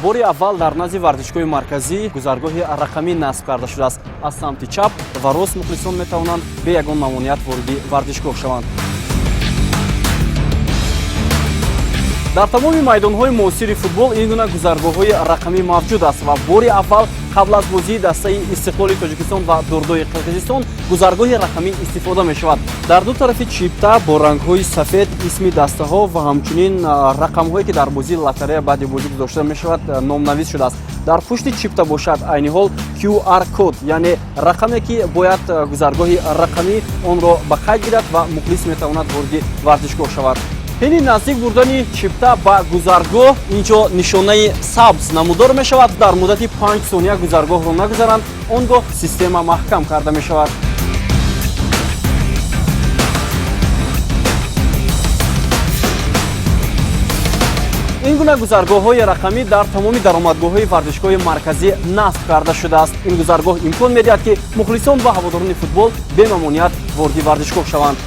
бори аввал дар назди варзишгоҳи марказӣ гузаргоҳи рақамӣ насб карда шудааст. Аз самти чап ва рост мухлисон метавонанд бе ягон мамнуият вориди варзишгоҳ шаванд. дар тамоми майдонҳои муосири футбол ин гуна гузаргоҳҳои рақамӣ мавҷуд аст ва бори аввал қабл аз бозии дастаи истиқлоли Тоҷикистон ва дурдои Қирғизистон гузаргоҳи рақамӣ истифода мешавад. Дар ду тарафи чипта бо рангҳои сафед исми дастаҳо ва ҳамчунин рақамҳое ки дар бозии лотарея баъди бозӣ гузошта мешавад номнавис шудааст. Дар пушти чипта бошад айни ҳол QR код, яъне рақаме ки бояд гузаргоҳи рақамӣ онро ба қайд гирад ва мухлис метавонад ворди варзишгоҳ шавад. ҳини наздик бурдани чипта ба гузаргоҳ инҷо нишонаи сабз намудор мешавад. Дар муддати 5 сония гузаргоҳро нагузаранд, он гоҳ система маҳкам карда мешавад. ин гуна гузаргоҳҳои рақамӣ дар тамоми даромадгоҳҳои варзишгоҳи марказӣ насб карда шудааст. Ин гузаргоҳ имкон медиҳад ки мухлисон ва ҳаводорони футбол бе мамнуият ворди варзишгоҳ шаванд.